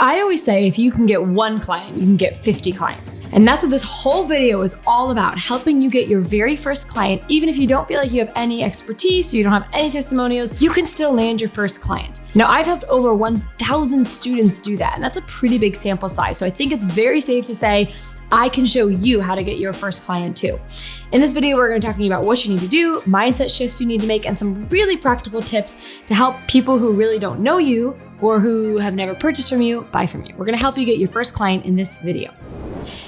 I always say if you can get one client, you can get 50 clients. And that's what this whole video is all about, helping you get your very first client. Even if you don't feel like you have any expertise, you don't have any testimonials, you can still land your first client. Now, I've helped over 1,000 students do that, and that's a pretty big sample size. So I think it's very safe to say I can show you how to get your first client too. In this video, we're going to be talking about what you need to do, mindset shifts you need to make, and some really practical tips to help people who really don't know you or who have never purchased from you buy from you. We're going to help you get your first client in this video.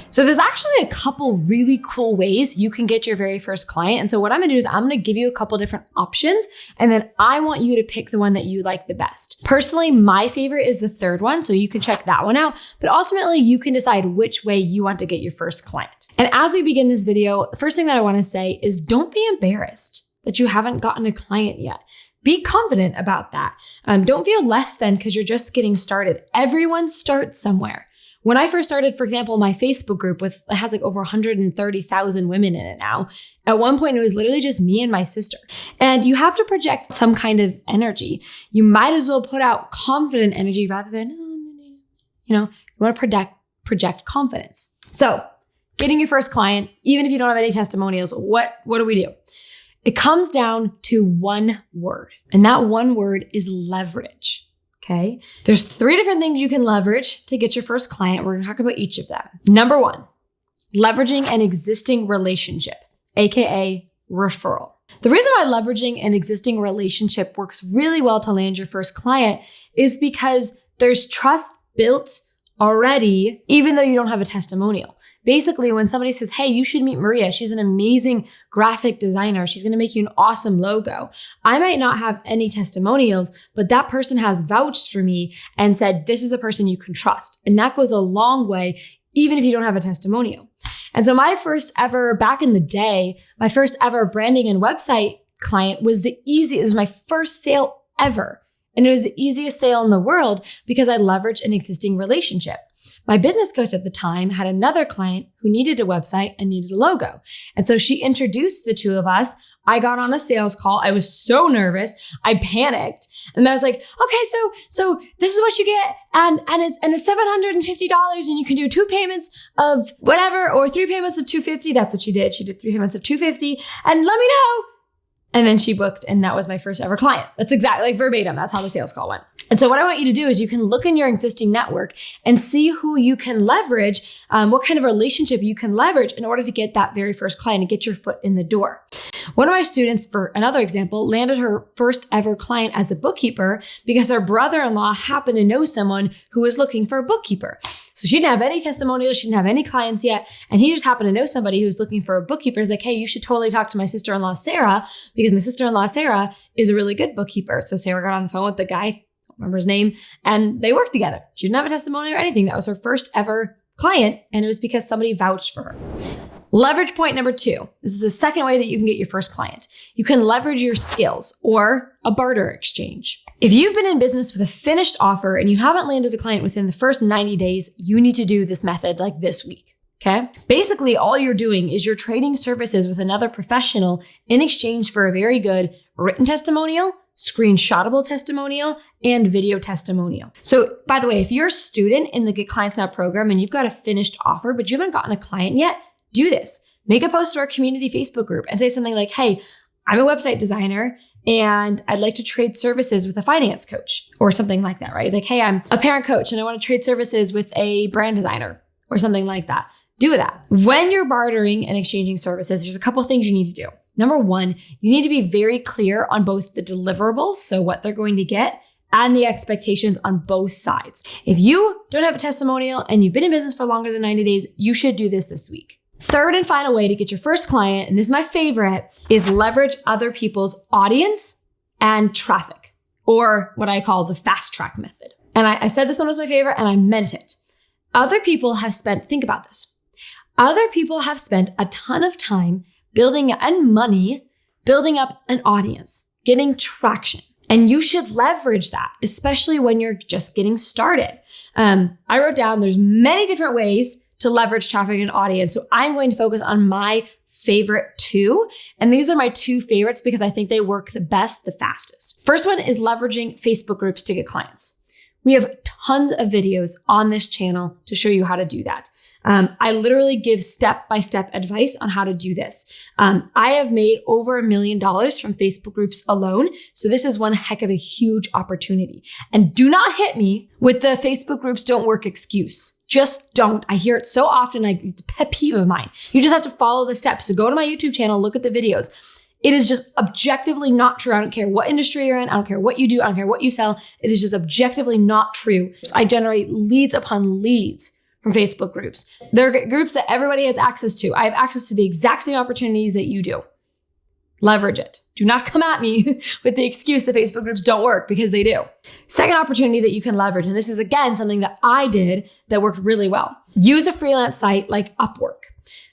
So there's actually a couple really cool ways you can get your very first client. And so what I'm going to do is I'm going to give you a couple different options, and then I want you to pick the one that you like the best. Personally, my favorite is the third one, so you can check that one out. But ultimately, you can decide which way you want to get your first client. And as we begin this video, the first thing that I want to say is don't be embarrassed that you haven't gotten a client yet. Be confident about that. Don't feel less than because you're just getting started. Everyone starts somewhere. When I first started, for example, my Facebook group it has like over 130,000 women in it now. At one point, it was literally just me and my sister. And you have to project some kind of energy. You might as well put out confident energy rather than, you want to project confidence. So getting your first client, even if you don't have any testimonials, what do we do? It comes down to one word, and that one word is leverage. Okay. There's 3 different things you can leverage to get your first client. We're going to talk about each of them. Number 1, leveraging an existing relationship, AKA referral. The reason why leveraging an existing relationship works really well to land your first client is because there's trust built already, even though you don't have a testimonial. Basically, when somebody says, hey, you should meet Maria. She's an amazing graphic designer. She's going to make you an awesome logo. I might not have any testimonials, but that person has vouched for me and said, this is a person you can trust. And that goes a long way, even if you don't have a testimonial. And so my first ever, back in the day, my first ever branding and website client was it was my first sale ever. And it was the easiest sale in the world because I leveraged an existing relationship. My business coach at the time had another client who needed a website and needed a logo. And so she introduced the two of us. I got on a sales call. I was so nervous. I panicked. And I was like, okay, so this is what you get. And it's $750 and you can do 2 payments of whatever or 3 payments of $250. That's what she did. She did 3 payments of $250 and let me know. And then she booked, and that was my first ever client. That's exactly like verbatim. That's how the sales call went. And so what I want you to do is you can look in your existing network and see who you can leverage, what kind of relationship you can leverage in order to get that very first client and get your foot in the door. One of my students, for another example, landed her first ever client as a bookkeeper because her brother-in-law happened to know someone who was looking for a bookkeeper. So she didn't have any testimonials. She didn't have any clients yet. And he just happened to know somebody who was looking for a bookkeeper. He's like, hey, you should totally talk to my sister-in-law, Sarah, because my sister-in-law, Sarah, is a really good bookkeeper. So Sarah got on the phone with the guy, I don't remember his name, and they worked together. She didn't have a testimonial or anything. That was her first ever client. And it was because somebody vouched for her. Leverage point number 2. This is the second way that you can get your first client. You can leverage your skills or a barter exchange. If you've been in business with a finished offer and you haven't landed a client within the first 90 days, you need to do this method like this week. Okay. Basically, all you're doing is you're trading services with another professional in exchange for a very good written testimonial, screenshotable testimonial, and video testimonial. So by the way, if you're a student in the Get Clients Now program and you've got a finished offer, but you haven't gotten a client yet, do this. Make a post to our community Facebook group and say something like, hey, I'm a website designer and I'd like to trade services with a finance coach or something like that, right? Like, hey, I'm a parent coach and I want to trade services with a brand designer or something like that. Do that. When you're bartering and exchanging services, there's a couple things you need to do. Number 1, you need to be very clear on both the deliverables, so what they're going to get, and the expectations on both sides. If you don't have a testimonial and you've been in business for longer than 90 days, you should do this week. Third and final way to get your first client, and this is my favorite, is leverage other people's audience and traffic, or what I call the fast track method. And I said this one was my favorite and I meant it. Think about this. Other people have spent a ton of time building and money, building up an audience, getting traction. And you should leverage that, especially when you're just getting started. I wrote down there's many different ways to leverage traffic and audience. So I'm going to focus on my favorite 2. And these are my 2 favorites because I think they work the best, the fastest. First one is leveraging Facebook groups to get clients. We have tons of videos on this channel to show you how to do that. I literally give step-by-step advice on how to do this. I have made over $1 million from Facebook groups alone. So this is one heck of a huge opportunity. And do not hit me with the Facebook groups don't work excuse. Just don't. I hear it so often. It's a pet peeve of mine. You just have to follow the steps. So go to my YouTube channel, look at the videos. It is just objectively not true. I don't care what industry you're in. I don't care what you do. I don't care what you sell. It is just objectively not true. I generate leads upon leads from Facebook groups. They're groups that everybody has access to. I have access to the exact same opportunities that you do. Leverage it. Do not come at me with the excuse that Facebook groups don't work, because they do. Second opportunity that you can leverage, and this is again something that I did that worked really well. Use a freelance site like Upwork.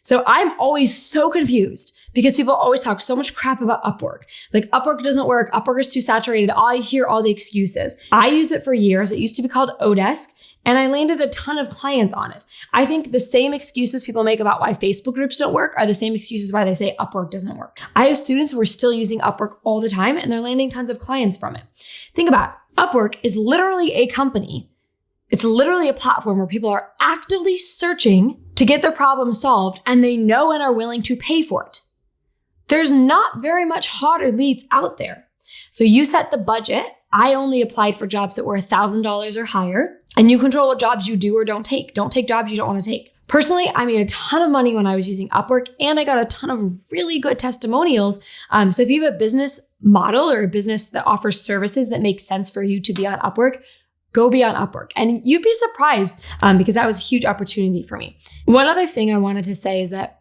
So I'm always so confused because people always talk so much crap about Upwork. Like Upwork doesn't work. Upwork is too saturated. I hear all the excuses. I used it for years. It used to be called Odesk, and I landed a ton of clients on it. I think the same excuses people make about why Facebook groups don't work are the same excuses why they say Upwork doesn't work. I have students who are still using Upwork all the time, and they're landing tons of clients from it. Think about it. Upwork is literally a company. It's literally a platform where people are actively searching to get their problem solved, and they know and are willing to pay for it. There's not very much hotter leads out there. So you set the budget. I only applied for jobs that were $1,000 or higher, and you control what jobs you do or don't take. Don't take jobs you don't want to take. Personally, I made a ton of money when I was using Upwork, and I got a ton of really good testimonials. So if you have a business model or a business that offers services that make sense for you to be on Upwork, go be on Upwork. And you'd be surprised because that was a huge opportunity for me. One other thing I wanted to say is that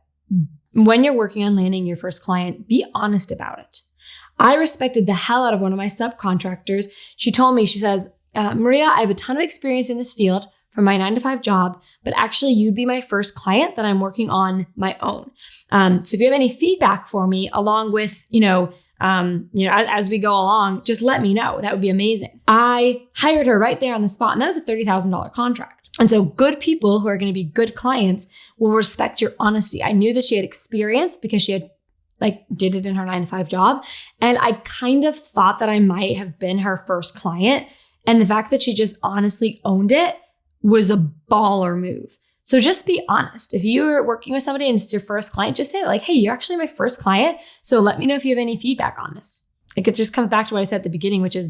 when you're working on landing your first client, be honest about it. I respected the hell out of one of my subcontractors. She told me, she says, Maria, I have a ton of experience in this field from my 9-to-5 job, but actually you'd be my first client that I'm working on my own. So if you have any feedback for me along with, as we go along, just let me know. That would be amazing. I hired her right there on the spot, and that was a $30,000 contract. And so good people who are going to be good clients will respect your honesty. I knew that she had experience because she had did it in her 9-to-5 job. And I kind of thought that I might have been her first client. And the fact that she just honestly owned it was a baller move. So just be honest. If you're working with somebody and it's your first client, just say hey, you're actually my first client. So let me know if you have any feedback on this. It just comes back to what I said at the beginning, which is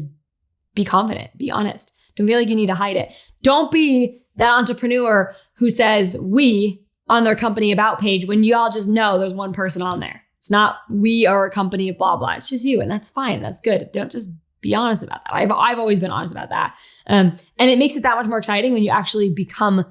be confident, be honest. Don't feel like you need to hide it. Don't be that entrepreneur who says we on their company about page when you all just know there's one person on there. It's not we are a company of blah, blah. It's just you. And that's fine. That's good. Don't just be honest about that. I've always been honest about that. And it makes it that much more exciting when you actually become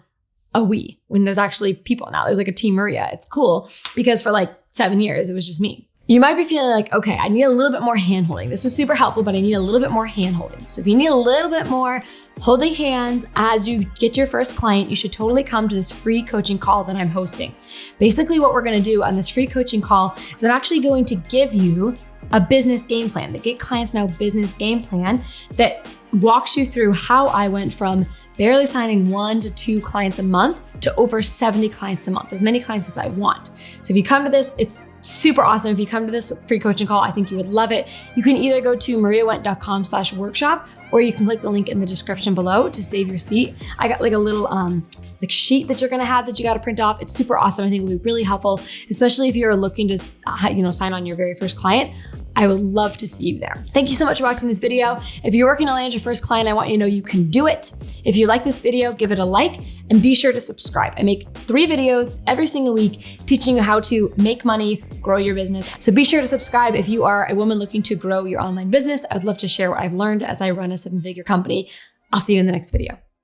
a we, when there's actually people now. There's a Team Maria. It's cool because for 7 years, it was just me. You might be feeling okay, I need a little bit more hand-holding. This was super helpful, but I need a little bit more hand-holding. So if you need a little bit more holding hands as you get your first client, you should totally come to this free coaching call that I'm hosting. Basically, what we're gonna do on this free coaching call is I'm actually going to give you a business game plan, the Get Clients Now business game plan that walks you through how I went from barely signing 1 to 2 clients a month to over 70 clients a month, as many clients as I want. So if you come to this, it's super awesome. If you come to this free coaching call, I think you would love it. You can either go to mariawendt.com/workshop, or you can click the link in the description below to save your seat. I got a little sheet that you're gonna have that you gotta print off. It's super awesome. I think it would be really helpful, especially if you're looking to sign on your very first client. I would love to see you there. Thank you so much for watching this video. If you're working to land your first client, I want you to know you can do it. If you like this video, give it a like and be sure to subscribe. I make 3 videos every single week teaching you how to make money, grow your business. So be sure to subscribe if you are a woman looking to grow your online business. I'd love to share what I've learned as I run a 7-figure company. I'll see you in the next video.